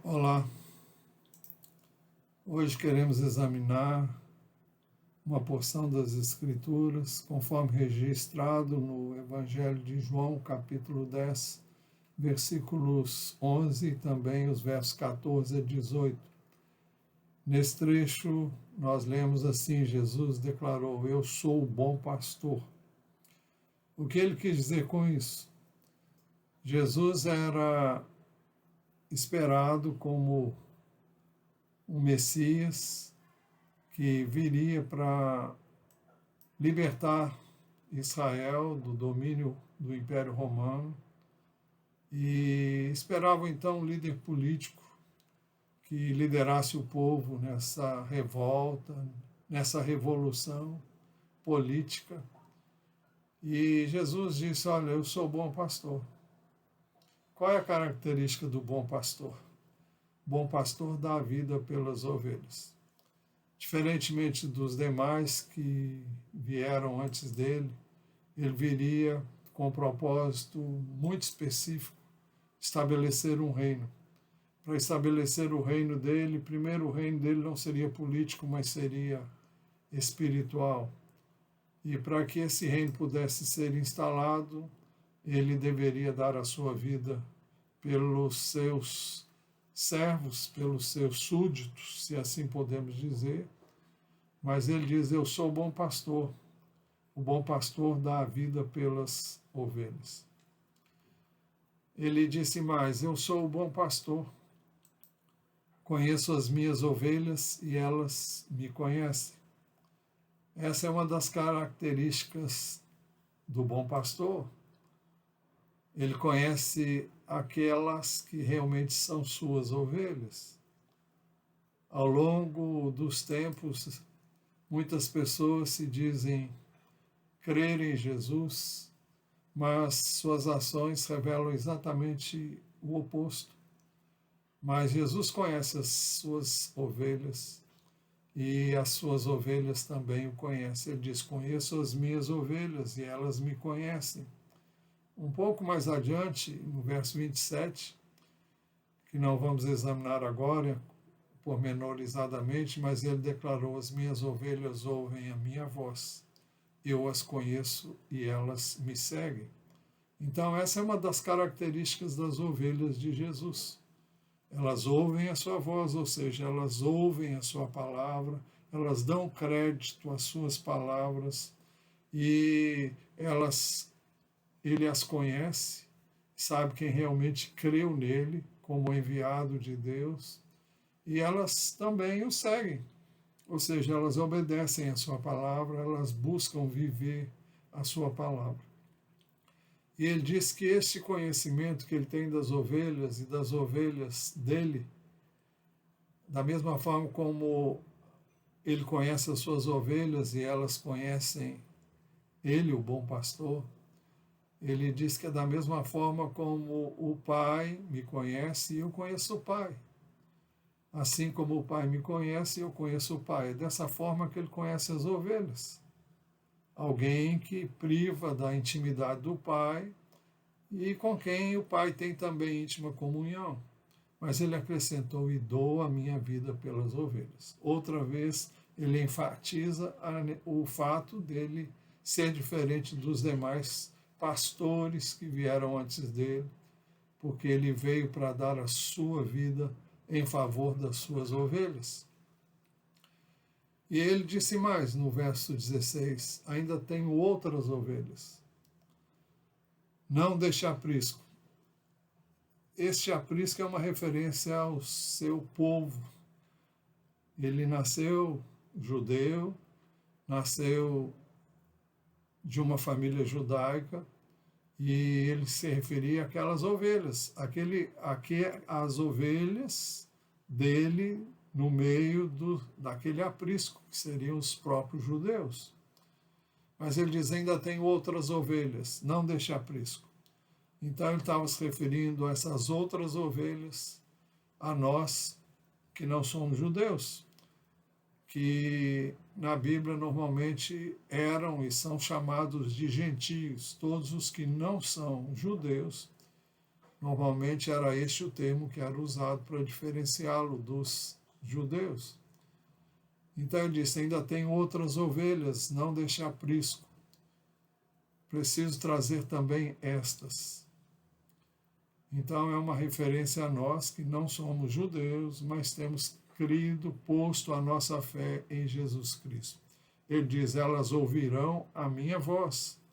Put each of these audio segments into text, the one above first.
Olá, hoje queremos examinar uma porção das Escrituras, conforme registrado no Evangelho de João, capítulo 10, versículos 11 e também os versos 14 a 18. Nesse trecho, nós lemos assim: Jesus declarou: "Eu sou o bom pastor." O que ele quis dizer com isso? Jesus era esperado como um Messias que viria para libertar Israel do domínio do Império Romano, e esperavam então um líder político que liderasse o povo nessa revolta, nessa revolução política. E Jesus disse: "Olha, eu sou bom pastor." Qual é a característica do bom pastor? O bom pastor dá a vida pelas ovelhas. Diferentemente dos demais que vieram antes dele, ele viria com um propósito muito específico: estabelecer um reino. Para estabelecer o reino dele, primeiro o reino dele não seria político, mas seria espiritual. E para que esse reino pudesse ser instalado, ele deveria dar a sua vida pelos seus servos, pelos seus súditos, se assim podemos dizer. Mas ele diz: "Eu sou o bom pastor." O bom pastor dá a vida pelas ovelhas. Ele disse mais: "Eu sou o bom pastor. Conheço as minhas ovelhas e elas me conhecem." Essa é uma das características do bom pastor. Ele conhece aquelas que realmente são suas ovelhas. Ao longo dos tempos, muitas pessoas se dizem crer em Jesus, mas suas ações revelam exatamente o oposto. Mas Jesus conhece as suas ovelhas e as suas ovelhas também o conhecem. Ele diz: "Conheço as minhas ovelhas e elas me conhecem." Um pouco mais adiante, no verso 27, que não vamos examinar agora pormenorizadamente, mas ele declarou: "As minhas ovelhas ouvem a minha voz, eu as conheço e elas me seguem." Então, essa é uma das características das ovelhas de Jesus. Elas ouvem a sua voz, ou seja, elas ouvem a sua palavra, elas dão crédito às suas palavras e ele as conhece, sabe quem realmente creu nele como enviado de Deus, e elas também o seguem, ou seja, elas obedecem a sua palavra, elas buscam viver a sua palavra. E ele diz que este conhecimento que ele tem das ovelhas e das ovelhas dele, da mesma forma como ele conhece as suas ovelhas e elas conhecem ele, o bom pastor, ele diz que é da mesma forma como o Pai me conhece e eu conheço o Pai. Assim como o Pai me conhece, eu conheço o Pai. É dessa forma que ele conhece as ovelhas. Alguém que priva da intimidade do Pai e com quem o Pai tem também íntima comunhão. Mas ele acrescentou: "E dou a minha vida pelas ovelhas." Outra vez, ele enfatiza o fato dele ser diferente dos demais pastores que vieram antes dele, porque ele veio para dar a sua vida em favor das suas ovelhas. E ele disse mais no verso 16: "Ainda tenho outras ovelhas. Não deixe aprisco." Este aprisco é uma referência ao seu povo. Ele nasceu judeu, nasceu de uma família judaica, e ele se referia àquelas ovelhas, as ovelhas dele no meio daquele aprisco, que seriam os próprios judeus. Mas ele diz: "Ainda tem outras ovelhas, não deixe aprisco." Então ele estava se referindo a essas outras ovelhas, a nós que não somos judeus, que na Bíblia normalmente eram e são chamados de gentios. Todos os que não são judeus Normalmente era este o termo que era usado para diferenciá-lo dos judeus. Então ele disse, ainda tem outras ovelhas, não deixe aprisco. Preciso trazer também estas. Então é uma referência a nós que não somos judeus, mas temos crido, posto a nossa fé em Jesus Cristo. Ele diz, elas ouvirão a minha voz,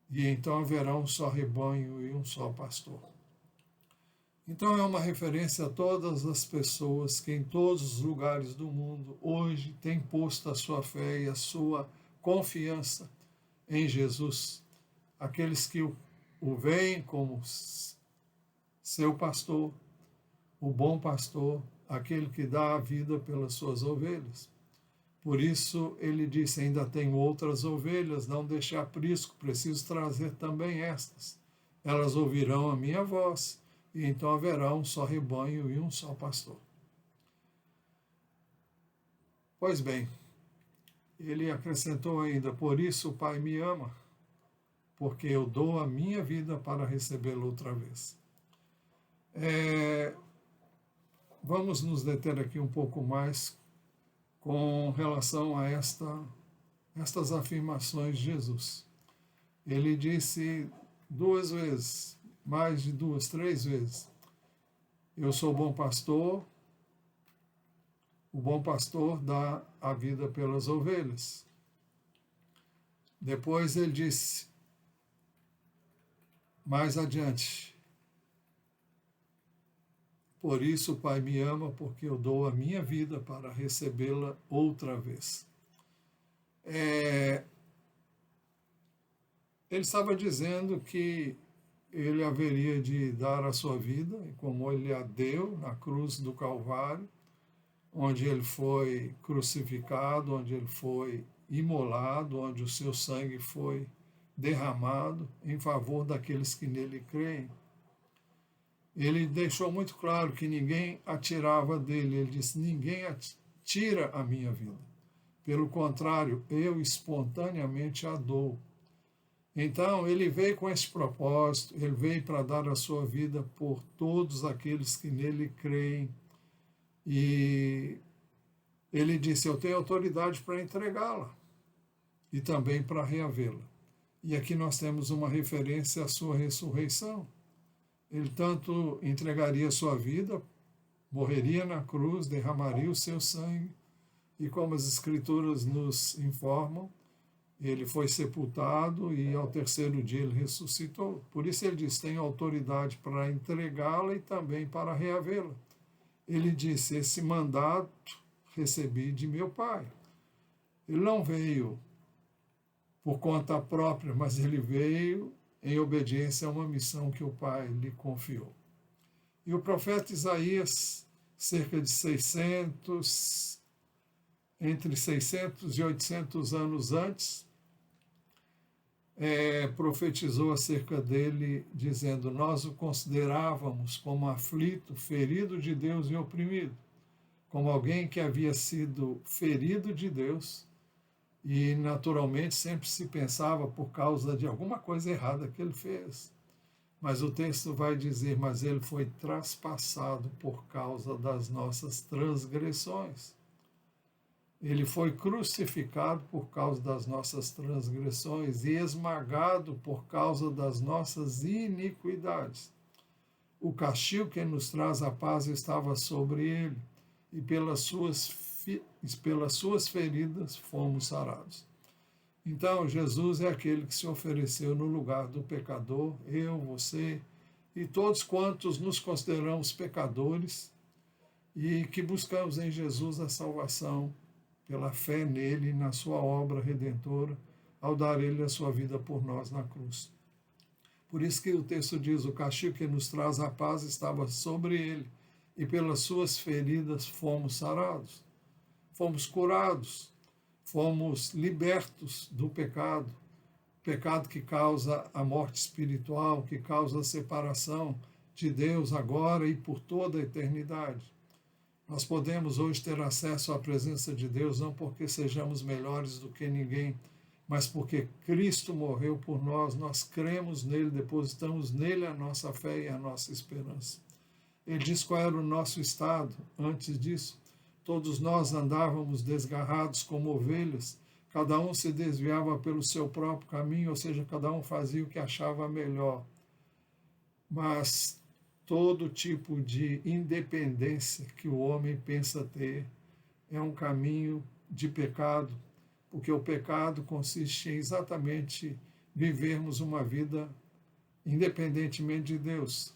e então haverá um só rebanho e um só pastor. Então é uma referência a todas as pessoas que em todos os lugares do mundo hoje têm posto a sua fé e a sua confiança em Jesus. Aqueles que o veem como seu pastor, o bom pastor, aquele que dá a vida pelas suas ovelhas. Por isso ele disse, ainda tenho outras ovelhas, não deixe aprisco, preciso trazer também estas. Elas ouvirão a minha voz, e então haverá um só rebanho e um só pastor. Pois bem, ele acrescentou ainda, por isso o Pai me ama, porque eu dou a minha vida para recebê-lo outra vez. Vamos nos deter aqui um pouco mais com relação a estas afirmações de Jesus. Ele disse 2 vezes, mais de 2, 3 vezes, eu sou bom pastor, o bom pastor dá a vida pelas ovelhas. Depois ele disse, mais adiante, por isso o Pai me ama, porque eu dou a minha vida para recebê-la outra vez. Ele estava dizendo que ele haveria de dar a sua vida, e como ele a deu na cruz do Calvário, onde ele foi crucificado, onde ele foi imolado, onde o seu sangue foi derramado em favor daqueles que nele creem. Ele deixou muito claro que ninguém a tirava dele. Ele disse, ninguém tira a minha vida. Pelo contrário, eu espontaneamente a dou. Então, ele veio com esse propósito, ele veio para dar a sua vida por todos aqueles que nele creem. E ele disse, eu tenho autoridade para entregá-la e também para reavê-la. E aqui nós temos uma referência à sua ressurreição. Ele tanto entregaria sua vida, morreria na cruz, derramaria o seu sangue, e como as Escrituras nos informam, ele foi sepultado e ao 3º dia ele ressuscitou. Por isso ele diz, tenho autoridade para entregá-la e também para reavê-la. Ele disse, esse mandato recebi de meu Pai. Ele não veio por conta própria, mas ele veio em obediência a uma missão que o Pai lhe confiou. E o profeta Isaías, cerca de entre 600 e 800 anos antes, profetizou acerca dele, dizendo, nós o considerávamos como aflito, ferido de Deus e oprimido, como alguém que havia sido ferido de Deus, e naturalmente sempre se pensava por causa de alguma coisa errada que ele fez. Mas o texto vai dizer, mas ele foi traspassado por causa das nossas transgressões. Ele foi crucificado por causa das nossas transgressões e esmagado por causa das nossas iniquidades. O castigo que nos traz a paz estava sobre ele, e pelas suas feridas fomos sarados. Então, Jesus é aquele que se ofereceu no lugar do pecador, eu, você e todos quantos nos consideramos pecadores e que buscamos em Jesus a salvação pela fé nele e na sua obra redentora, ao dar ele a sua vida por nós na cruz. Por isso que o texto diz, o castigo que nos traz a paz estava sobre ele, e pelas suas feridas fomos sarados, fomos curados, fomos libertos do pecado que causa a morte espiritual, que causa a separação de Deus agora e por toda a eternidade. Nós podemos hoje ter acesso à presença de Deus, não porque sejamos melhores do que ninguém, mas porque Cristo morreu por nós, nós cremos nele, depositamos nele a nossa fé e a nossa esperança. Ele diz qual era o nosso estado antes disso. Todos nós andávamos desgarrados como ovelhas, cada um se desviava pelo seu próprio caminho, ou seja, cada um fazia o que achava melhor. Mas todo tipo de independência que o homem pensa ter é um caminho de pecado, porque o pecado consiste em exatamente vivermos uma vida independentemente de Deus.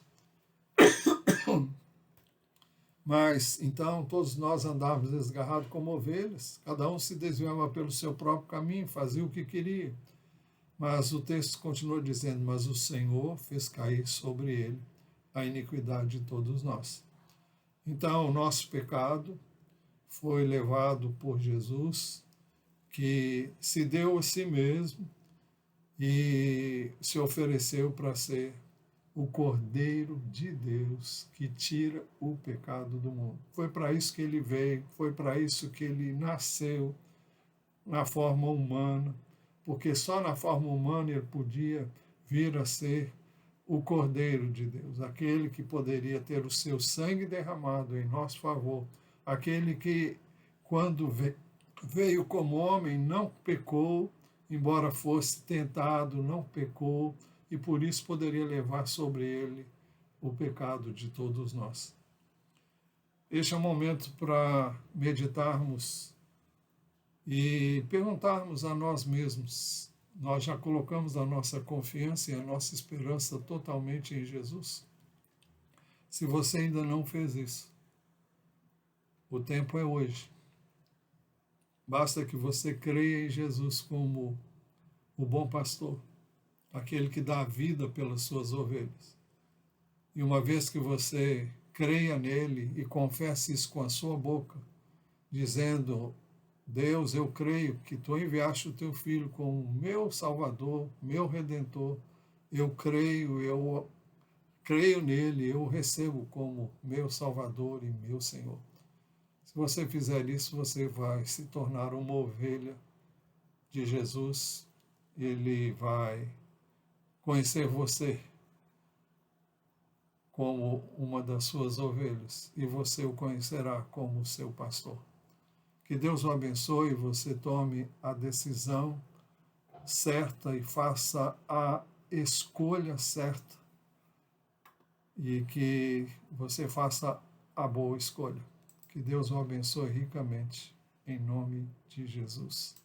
Mas, então, todos nós andávamos desgarrados como ovelhas, cada um se desviava pelo seu próprio caminho, fazia o que queria. Mas o texto continua dizendo, mas o Senhor fez cair sobre ele a iniquidade de todos nós. Então, o nosso pecado foi levado por Jesus, que se deu a si mesmo e se ofereceu para ser o Cordeiro de Deus que tira o pecado do mundo. Foi para isso que ele veio, foi para isso que ele nasceu na forma humana, porque só na forma humana ele podia vir a ser o Cordeiro de Deus, aquele que poderia ter o seu sangue derramado em nosso favor, aquele que, quando veio como homem, não pecou, embora fosse tentado, não pecou, e por isso poderia levar sobre ele o pecado de todos nós. Este é um momento para meditarmos e perguntarmos a nós mesmos: nós já colocamos a nossa confiança e a nossa esperança totalmente em Jesus? Se você ainda não fez isso, o tempo é hoje. Basta que você creia em Jesus como o bom pastor, aquele que dá a vida pelas suas ovelhas. E uma vez que você creia nele e confesse isso com a sua boca, dizendo: Deus, eu creio que tu enviaste o teu filho como meu Salvador, meu Redentor, eu creio nele, eu o recebo como meu Salvador e meu Senhor. Se você fizer isso, você vai se tornar uma ovelha de Jesus, ele vai conhecer você como uma das suas ovelhas e você o conhecerá como seu pastor. Que Deus o abençoe e você tome a decisão certa e faça a escolha certa e que você faça a boa escolha. Que Deus o abençoe ricamente, em nome de Jesus.